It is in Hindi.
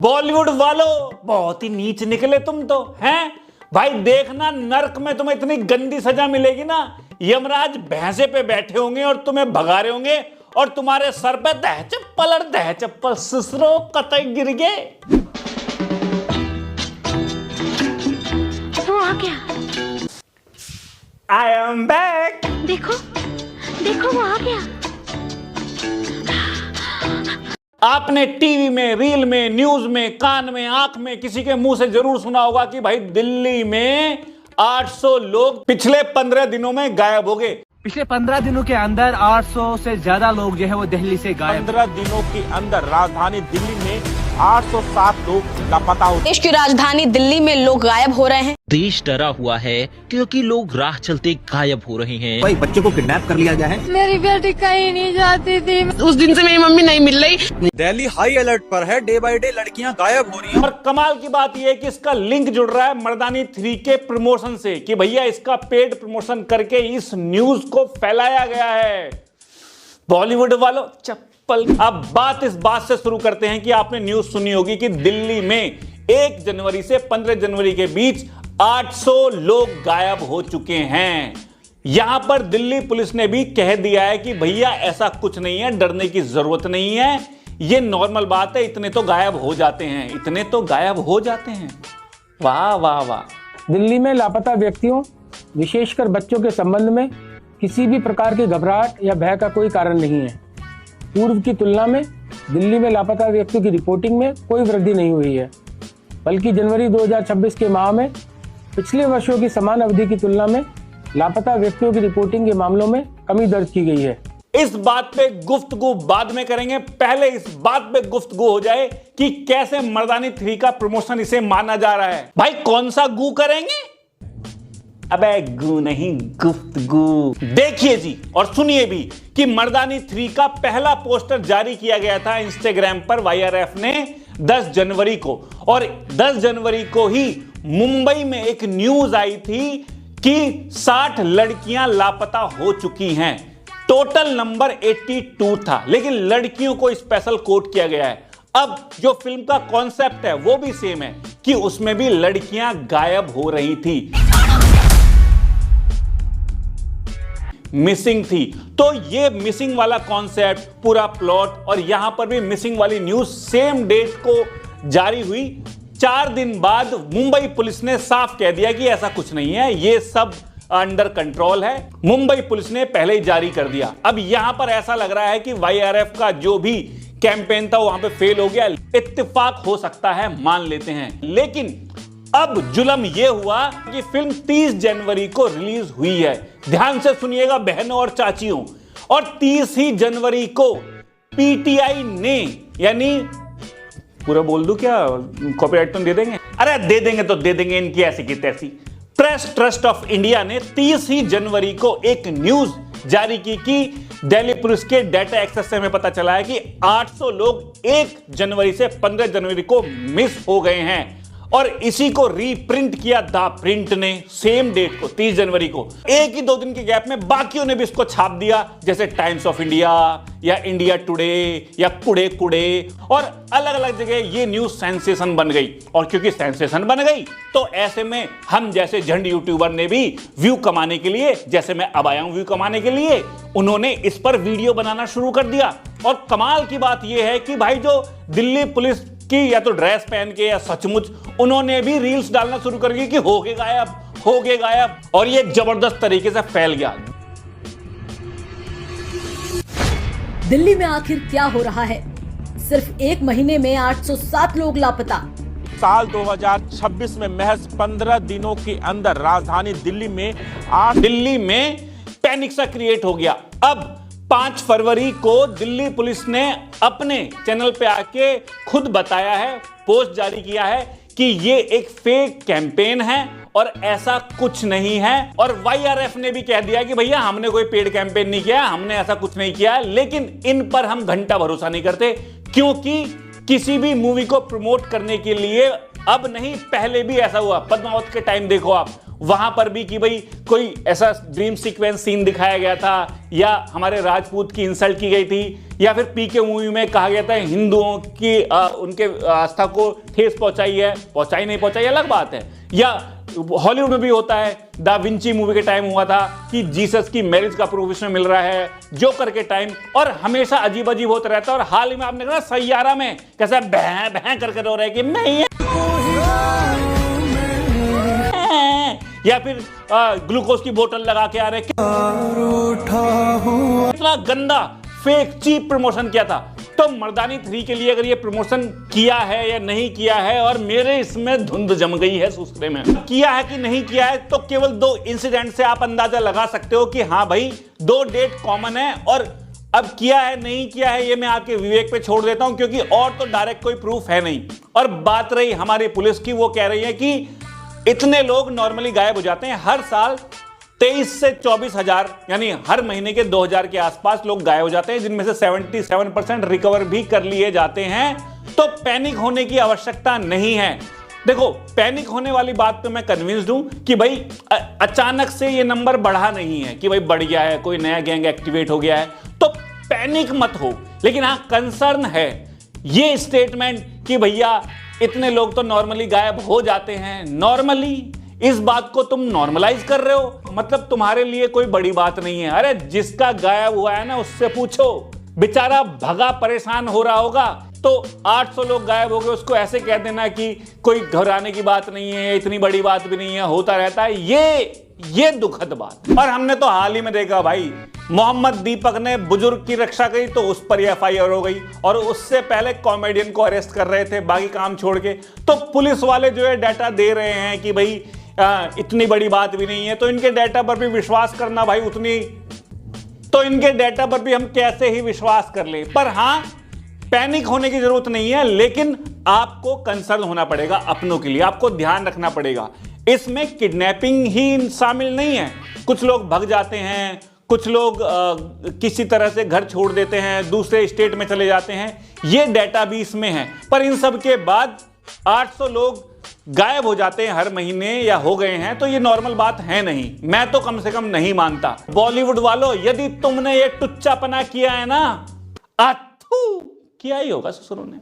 बॉलीवुड वालों बहुत ही नीच निकले तुम तो हैं भाई। देखना नर्क में तुम्हें इतनी गंदी सजा मिलेगी ना, यमराज भैंसे पे बैठे होंगे और तुम्हें भगा रहे होंगे और तुम्हारे सर पे दह चप्पल और दह चप्पल ससुरो कतई गिर गए। वो आ गया। I am back. देखो देखो वो आ गया। आपने टीवी में, रील में, न्यूज में, कान में, आंख में किसी के मुंह से जरूर सुना होगा कि भाई दिल्ली में 800 लोग पिछले 15 दिनों में गायब हो गए। पिछले 15 दिनों के अंदर 800 से ज्यादा लोग जो है वो दिल्ली से गायब। 15 दिनों के अंदर राजधानी दिल्ली में 807 लोग लापता हो। देश की राजधानी दिल्ली में लोग गायब हो रहे हैं। देश डरा हुआ है क्योंकि लोग राह चलते गायब हो रहे हैं। भाई बच्चे को किडनैप कर लिया जाए। मेरी बेटी कहीं नहीं जाती थी। उस दिन से मेरी मम्मी नहीं मिल रही। दिल्ली हाई अलर्ट पर है, डे बाय डे लड़कियां गायब हो रही हैं। और कमाल की बात यह है कि इसका लिंक जुड़ रहा है मर्दानी 3 के प्रमोशन से कि भैया इसका पेड प्रमोशन करके इस न्यूज को फैलाया गया है। बॉलीवुड वालों चप्पल। अब बात इस बात से शुरू करते हैं कि आपने न्यूज सुनी होगी कि दिल्ली में 1 जनवरी से 15 जनवरी के बीच 800 लोग गायब हो चुके हैं। यहां पर दिल्ली पुलिस ने भी कह दिया है कि भैया ऐसा कुछ नहीं है, डरने की जरूरत नहीं है, ये नॉर्मल बात है, इतने तो गायब हो जाते हैं, इतने तो गायब हो जाते हैं। वाह वाह वाह। दिल्ली में लापता व्यक्तियों विशेषकर बच्चों के संबंध में किसी भी प्रकार की घबराहट या भय का कोई कारण नहीं है। पूर्व की तुलना में दिल्ली में लापता व्यक्तियों की रिपोर्टिंग में कोई वृद्धि नहीं हुई है, बल्कि जनवरी 2026 के माह में पिछले वर्षों की समान अवधि की तुलना में लापता व्यक्तियों की रिपोर्टिंग के मामलों में कमी दर्ज की गई है। इस बात पे गुफ्तगू बाद में करेंगे, पहले इस बात पे गुफ्तगू हो जाए कि कैसे मर्दानी 3 का प्रमोशन इसे माना जा रहा है। भाई कौन सा गू करेंगे? अबे गू नहीं, गुफ्तगू। देखिए जी और सुनिए भी कि मर्दानी 3 का पहला पोस्टर जारी किया गया था इंस्टाग्राम पर YRF ने 10 जनवरी को, और 10 जनवरी को ही मुंबई में एक न्यूज आई थी कि 60 लड़कियां लापता हो चुकी हैं। टोटल नंबर 82 था, लेकिन लड़कियों को स्पेशल कोट किया गया है। अब जो फिल्म का कॉन्सेप्ट है वो भी सेम है कि उसमें भी लड़कियां गायब हो रही थी, मिसिंग थी। तो ये मिसिंग वाला कॉन्सेप्ट, पूरा प्लॉट और यहां पर भी मिसिंग वाली न्यूज सेम डेट को जारी हुई। 4 दिन बाद मुंबई पुलिस ने साफ कह दिया कि ऐसा कुछ नहीं है, ये सब अंडर कंट्रोल है। मुंबई पुलिस ने पहले ही जारी कर दिया। अब यहां पर ऐसा लग रहा है कि YRF का जो भी कैंपेन था वहां पे फेल हो गया। इत्तेफाक हो सकता है, मान लेते हैं, लेकिन अब जुल्म यह हुआ कि फिल्म 30 जनवरी को रिलीज हुई है। ध्यान से सुनिएगा बहनों और चाचियों। और 30 ही जनवरी को PTI ने, यानी पूरा बोल दूं क्या, कॉपीराइट तो दे देंगे? अरे दे देंगे तो दे देंगे, इनकी ऐसी की तैसी। प्रेस ट्रस्ट ऑफ इंडिया ने 30 ही जनवरी को एक न्यूज जारी की कि दिल्ली पुलिस के डाटा एक्सेस से हमें पता चला है कि 800 लोग 1 जनवरी से 15 जनवरी को मिस हो गए हैं। और इसी को रीप्रिंट किया द प्रिंट ने सेम डेट को, 30 जनवरी को। एक ही 2 दिन के गैप में बाकियों ने भी इसको छाप दिया, जैसे टाइम्स ऑफ इंडिया या इंडिया टुडे या कुड़े कुड़े, और अलग अलग जगह ये न्यूज सेंसेशन बन गई। और क्योंकि सेंसेशन बन गई तो ऐसे में हम जैसे झंड यूट्यूबर ने भी व्यू कमाने के लिए, जैसे मैं अब आया हूं व्यू कमाने के लिए, उन्होंने इस पर वीडियो बनाना शुरू कर दिया। और कमाल की बात यह है कि भाई जो दिल्ली पुलिस की या तो ड्रेस पहन के या सचमुच उन्होंने भी रील्स डालना शुरू कर दी कि हो गए गायब, हो गए गायब, और ये जबरदस्त तरीके से फैल गया। दिल्ली में आखिर क्या हो रहा है? सिर्फ 1 महीने में 807 लोग लापता। साल 2026 में महज 15 दिनों के अंदर राजधानी दिल्ली में पैनिक सा क्रिएट हो गया। अब 5 फरवरी को दिल्ली पुलिस ने अपने चैनल पे आके खुद बताया है, पोस्ट जारी किया है कि ये एक फेक कैंपेन है और ऐसा कुछ नहीं है। और YRF ने भी कह दिया कि भैया हमने कोई पेड कैंपेन नहीं किया, हमने ऐसा कुछ नहीं किया। लेकिन इन पर हम घंटा भरोसा नहीं करते, क्योंकि किसी भी मूवी को प्रमोट करने के लिए अब नहीं, पहले भी ऐसा हुआ। पद्मावत के टाइम देखो आप, वहां पर भी कि भाई कोई ऐसा ड्रीम सीक्वेंस सीन दिखाया गया था या हमारे राजपूत की इंसल्ट की गई थी या फिर पीके मूवी में कहा गया था हिंदुओं की उनके आस्था को ठेस पहुंचाई है, पहुंचाई नहीं पहुंचाई अलग बात है। या हॉलीवुड में भी होता है, दा विंची मूवी के टाइम हुआ था कि जीसस की मैरिज का प्रूफ इसमें मिल रहा है, जोकर के टाइम, और हमेशा अजीब अजीब होता रहता है। और हाल ही में आपने देखा सैयारा में कैसा बह बह करके रो रहे कि नहीं है, या फिर ग्लूकोज की बोतल लगा के आ रहे, इतना गंदा फेक चीप प्रमोशन किया था। तो मर्दानी 3 के लिए अगर ये प्रमोशन किया है या नहीं किया है, और मेरे इसमें धुंध जम गई है सुसरे में, किया है कि नहीं किया है, तो केवल 2 इंसिडेंट से आप अंदाजा लगा सकते हो कि हाँ भाई 2 डेट कॉमन है। और अब किया है नहीं किया है ये मैं आपके विवेक पे छोड़ देता हूं, क्योंकि और तो डायरेक्ट कोई प्रूफ है नहीं। और बात रही हमारी पुलिस की, वो कह रही है कि इतने लोग नॉर्मली गायब हो जाते हैं हर साल, 23 से 24 हजार, यानी हर महीने के 2000 के आसपास लोग गायब हो जाते हैं, जिनमें से 77% रिकवर भी कर लिए जाते हैं। तो पैनिक होने की आवश्यकता नहीं है। देखो, पैनिक होने वाली बात पे मैं कन्विंस्ड हूं कि भाई अचानक से ये नंबर बढ़ा नहीं है कि भाई बढ़ गया है, कोई नया गैंग एक्टिवेट हो गया है, तो पैनिक मत हो। लेकिन हाँ, कंसर्न है ये स्टेटमेंट कि भैया इतने लोग तो नॉर्मली गायब हो जाते हैं। नॉर्मली इस बात को तुम नॉर्मलाइज कर रहे हो, मतलब तुम्हारे लिए कोई बड़ी बात नहीं है। अरे जिसका गायब हुआ है ना, उससे पूछो, बेचारा भगा परेशान हो रहा होगा। तो 800 लोग गायब हो गए, उसको ऐसे कह देना कि कोई घबराने की बात नहीं है, इतनी बड़ी बात भी नहीं है, होता रहता है, ये दुखद बात। और हमने तो हाल ही में देखा भाई, मोहम्मद दीपक ने बुजुर्ग की रक्षा करी तो उस पर एफआईआर हो गई, और उससे पहले कॉमेडियन को अरेस्ट कर रहे थे बाकी काम छोड़ के। तो पुलिस वाले जो है डाटा दे रहे हैं कि भाई इतनी बड़ी बात भी नहीं है, तो इनके डाटा पर भी विश्वास करना भाई उतनी, तो इनके डाटा पर भी हम कैसे ही विश्वास कर ले। पर हां, पैनिक होने की जरूरत नहीं है, लेकिन आपको कंसर्न होना पड़ेगा अपनों के लिए, आपको ध्यान रखना पड़ेगा। इसमें किडनैपिंग ही शामिल नहीं है। कुछ लोग भग जाते हैं, कुछ लोग किसी तरह से घर छोड़ देते हैं, दूसरे स्टेट में चले जाते हैं, ये डाटा भी इसमें है। पर इन सब के बाद 800 लोग गायब हो जाते हैं हर महीने या हो गए हैं, तो ये नॉर्मल बात है नहीं, मैं तो कम से कम नहीं मानता। बॉलीवुड वालों, यदि तुमने ये टुच्चापना किया है ना, किया ही होगा ससुरों ने।